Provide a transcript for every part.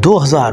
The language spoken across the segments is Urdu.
2000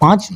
5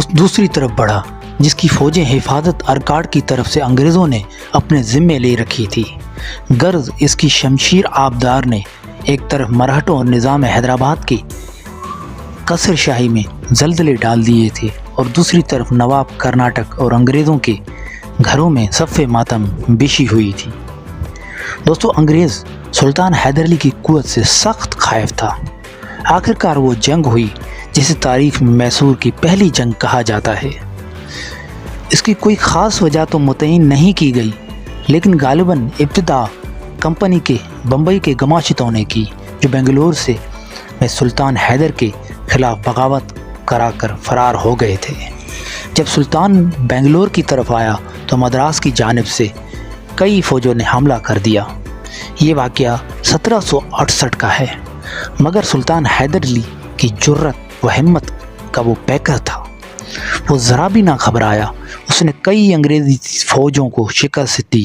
اس دوسری طرف بڑھا جس کی فوجیں حفاظت ارکاڑ کی طرف سے انگریزوں نے اپنے ذمے لے رکھی تھی۔ غرض اس کی شمشیر آبدار نے ایک طرف مرہٹوں اور نظام حیدرآباد کی قصر شاہی میں زلزلے ڈال دیے تھے اور دوسری طرف نواب کرناٹک اور انگریزوں کے گھروں میں صف ماتم بچھی ہوئی تھی۔ دوستو، انگریز سلطان حیدر علی کی قوت سے سخت خائف تھا۔ آخرکار وہ جنگ ہوئی جسے تاریخ میں میسور کی پہلی جنگ کہا جاتا ہے۔ اس کی کوئی خاص وجہ تو متعین نہیں کی گئی، لیکن غالباً ابتدا کمپنی کے بمبئی کے گماشتوں نے کی، جو بنگلور سے میں سلطان حیدر کے خلاف بغاوت کرا کر فرار ہو گئے تھے۔ جب سلطان بنگلور کی طرف آیا تو مدراس کی جانب سے کئی فوجوں نے حملہ کر دیا۔ یہ واقعہ 1768 کا ہے، مگر سلطان حیدر علی کی جرت و ہمت کا وہ پیکر تھا۔ وہ ذرا بھی نہ گھبرایا۔ اس نے کئی انگریزی فوجوں کو شکست دی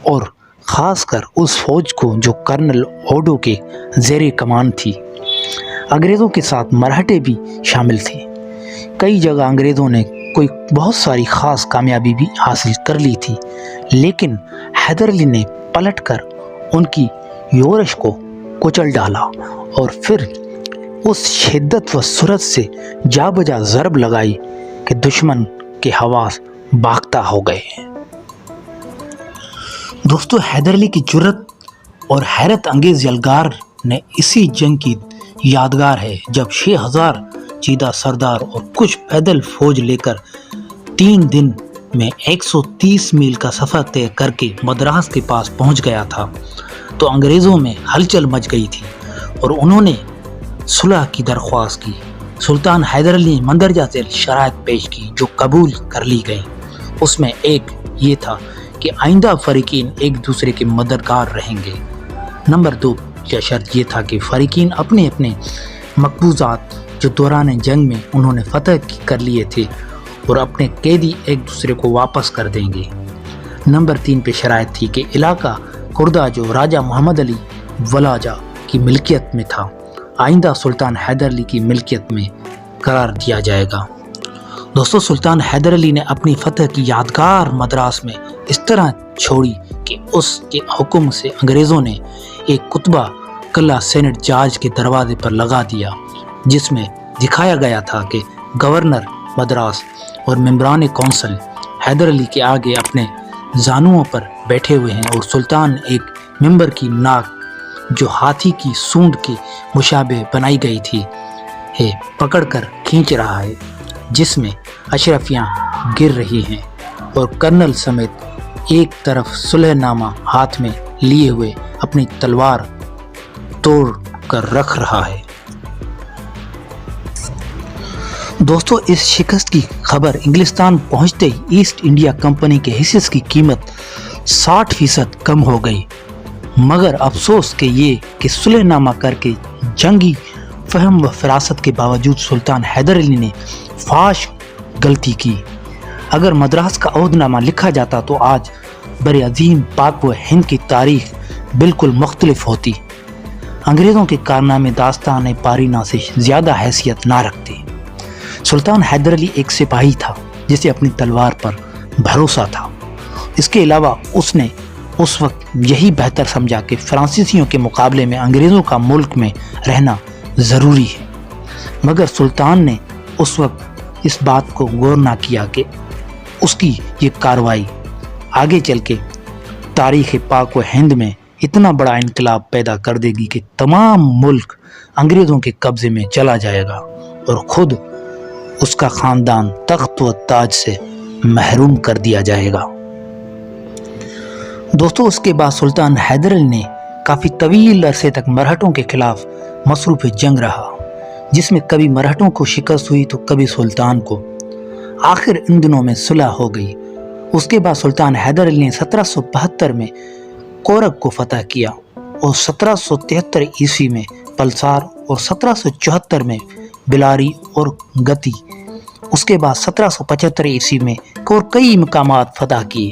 اور خاص کر اس فوج کو جو کرنل اوڈو کے زیر کمان تھی۔ انگریزوں کے ساتھ مرہٹے بھی شامل تھے۔ کئی جگہ انگریزوں نے کوئی بہت ساری خاص کامیابی بھی حاصل کر لی تھی، لیکن حیدر علی نے پلٹ کر ان کی یورش کو کچل ڈالا اور پھر اس شدت و سرعت سے جا بجا ضرب لگائی کہ دشمن کے حواس باختہ ہو گئے۔ دوستو، حیدر علی کی جرت اور حیرت انگیز یلغار نے اسی جنگ کی یادگار ہے جب 6000 چیدہ سردار اور کچھ پیدل فوج لے کر 3 دن میں 130 میل کا سفر طے کر کے مدراس کے پاس پہنچ گیا تھا تو انگریزوں میں ہلچل مچ گئی تھی اور انہوں نے صلح کی درخواست کی۔ سلطان حیدر علی نے مندرجہ ذیل شرائط پیش کی جو قبول کر لی گئیں۔ اس میں ایک یہ تھا کہ آئندہ فریقین ایک دوسرے کے مددگار رہیں گے۔ نمبر 2 کا شرط یہ تھا کہ فریقین اپنے اپنے مقبوضات جو دوران جنگ میں انہوں نے فتح کر لیے تھے اور اپنے قیدی ایک دوسرے کو واپس کر دیں گے۔ نمبر 3 پہ شرائط تھی کہ علاقہ کردہ جو راجہ محمد علی ولاجہ کی ملکیت میں تھا، آئندہ سلطان حیدر علی کی ملکیت میں قرار دیا جائے گا۔ دوستو، سلطان حیدر علی نے اپنی فتح کی یادگار مدراس میں اس طرح چھوڑی کہ اس کے حکم سے انگریزوں نے ایک کتبہ قلعہ سینٹ جارج کے دروازے پر لگا دیا، جس میں دکھایا گیا تھا کہ گورنر مدراس اور ممبران کونسل حیدر علی کے آگے اپنے زانوؤں پر بیٹھے ہوئے ہیں اور سلطان ایک ممبر کی ناک جو ہاتھی کی سونڈ کے مشابہ بنائی گئی تھی پکڑ کر کھینچ رہا ہے، جس میں اشرفیاں گر رہی ہیں اور کرنل سمیت ایک طرف صلح نامہ ہاتھ میں لیے ہوئے اپنی تلوار توڑ کر رکھ رہا ہے۔ دوستو، اس شکست کی خبر انگلستان پہنچتے ہی ایسٹ انڈیا کمپنی کے حصص کی قیمت 60% کم ہو گئی، مگر افسوس کہ یہ کہ صلح نامہ کر کے جنگی فہم و فراست کے باوجود سلطان حیدر علی نے فاش غلطی کی۔ اگر مدراس کا عہد نامہ لکھا جاتا تو آج بر عظیم پاک و ہند کی تاریخ بالکل مختلف ہوتی۔ انگریزوں کے کارنامے داستان پارینہ سے زیادہ حیثیت نہ رکھتے۔ سلطان حیدر علی ایک سپاہی تھا جسے اپنی تلوار پر بھروسہ تھا۔ اس کے علاوہ اس نے اس وقت یہی بہتر سمجھا کہ فرانسیسیوں کے مقابلے میں انگریزوں کا ملک میں رہنا ضروری ہے، مگر سلطان نے اس وقت اس بات کو غور نہ کیا کہ اس کی یہ کارروائی آگے چل کے تاریخ پاک و ہند میں اتنا بڑا انقلاب پیدا کر دے گی کہ تمام ملک انگریزوں کے قبضے میں چلا جائے گا اور خود اس کا خاندان تخت و تاج سے محروم کر دیا جائے گا۔ دوستو، اس کے بعد سلطان حیدر علی نے کافی طویل عرصے تک مرہٹوں کے خلاف مصروف جنگ رہا، جس میں کبھی مرہٹوں کو شکست ہوئی تو کبھی سلطان کو۔ آخر ان دنوں میں صلح ہو گئی۔ اس کے بعد سلطان حیدر علی نے 1772 میں کورگ کو فتح کیا اور 1773 عیسوی میں پلسار اور 1774 میں بلاری اور گتی۔ اس کے بعد 1775 عیسوی میں اور کئی مقامات فتح کیے۔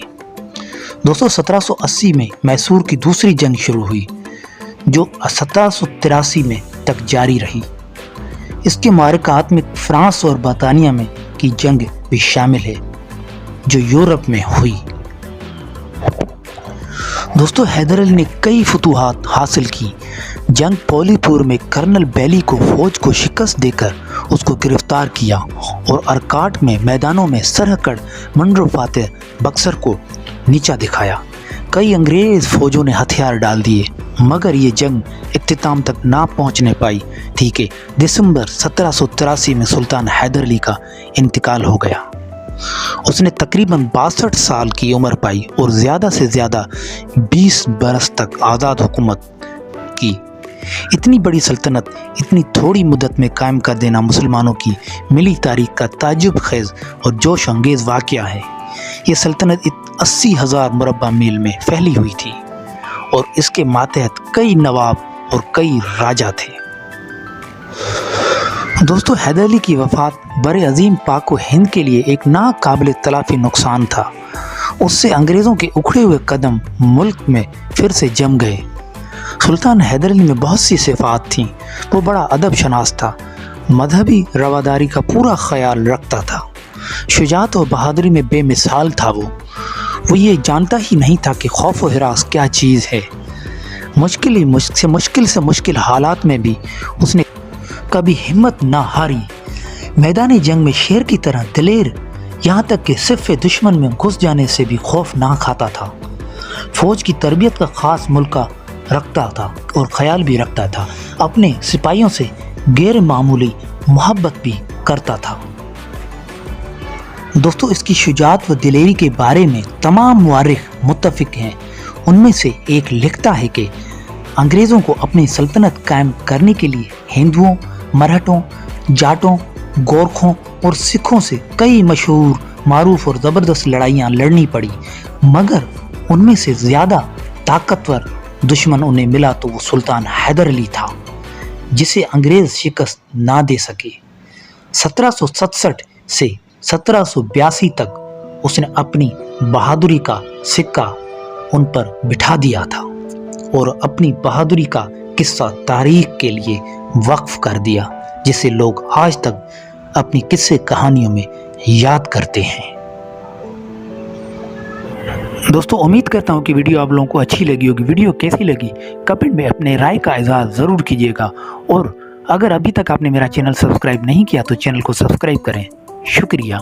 دوستو، 1780 میں میسور کی دوسری جنگ شروع ہوئی جو 1783 میں تک جاری رہی۔ اس کے معرکات میں فرانس اور برطانیہ میں کی جنگ بھی شامل ہے جو یورپ میں ہوئی۔ دوستو حیدر علی نے کئی فتوحات حاصل کی۔ جنگ پولی پور میں کرنل بیلی کو فوج کو شکست دے کر اس کو گرفتار کیا اور ارکاٹ میں میدانوں میں سرکڑ منرو فاتح بکسر کو نیچا دکھایا۔ کئی انگریز فوجوں نے ہتھیار ڈال دیے، مگر یہ جنگ اختتام تک نہ پہنچنے پائی تھی کہ دسمبر 1783 میں سلطان حیدر علی کا انتقال ہو گیا۔ اس نے تقریباً 62 سال کی عمر پائی اور زیادہ سے زیادہ 20 برس تک آزاد حکومت کی۔ اتنی بڑی سلطنت اتنی تھوڑی مدت میں قائم کر دینا مسلمانوں کی ملی تاریخ کا تعجب خیز اور جوش انگیز واقعہ ہے۔ یہ سلطنت 80,000 مربع میل میں پھیلی ہوئی تھی اور اس کے ماتحت کئی نواب اور کئی راجا تھے۔ دوستو حیدر علی کی وفات بر عظیم پاک و ہند کے لیے ایک ناقابل تلافی نقصان تھا۔ اس سے انگریزوں کے اکھڑے ہوئے قدم ملک میں پھر سے جم گئے۔ سلطان حیدر علی میں بہت سی صفات تھیں۔ وہ بڑا ادب شناس تھا، مذہبی رواداری کا پورا خیال رکھتا تھا، شجاعت و بہادری میں بے مثال تھا۔ وہ یہ جانتا ہی نہیں تھا کہ خوف و ہراس کیا چیز ہے۔ مشکل سے مشکل حالات میں بھی اس نے کبھی ہمت نہ ہاری۔ میدان جنگ میں شیر کی طرح دلیر، یہاں تک کہ صف دشمن میں گھس جانے سے بھی خوف نہ کھاتا تھا۔ فوج کی تربیت کا خاص ملکہ رکھتا تھا اور خیال بھی رکھتا تھا۔ اپنے سپاہیوں سے غیر معمولی محبت بھی کرتا تھا۔ دوستو اس کی شجاعت و دلیری کے بارے میں تمام مورخ متفق ہیں۔ ان میں سے ایک لکھتا ہے کہ انگریزوں کو اپنی سلطنت قائم کرنے کے لیے ہندوؤں، مرہٹوں، جاٹوں، گورکھوں اور سکھوں سے کئی مشہور، معروف اور زبردست لڑائیاں لڑنی پڑی، مگر ان میں سے زیادہ طاقتور دشمن انہیں ملا تو وہ سلطان حیدر علی تھا، جسے انگریز شکست نہ دے سکے۔ 1767 سے 1782 تک اس نے اپنی بہادری کا سکہ ان پر بٹھا دیا تھا اور اپنی بہادری کا قصہ تاریخ کے لیے وقف کر دیا، جسے لوگ آج تک اپنی قصے کہانیوں میں یاد کرتے ہیں۔ دوستو امید کرتا ہوں کہ ویڈیو آپ لوگوں کو اچھی لگی ہوگی۔ ویڈیو کیسی لگی کمنٹ میں اپنے رائے کا اظہار ضرور کیجیے گا، اور اگر ابھی تک آپ نے میرا چینل سبسکرائب نہیں کیا تو چینل کو سبسکرائب کریں۔ شکریہ۔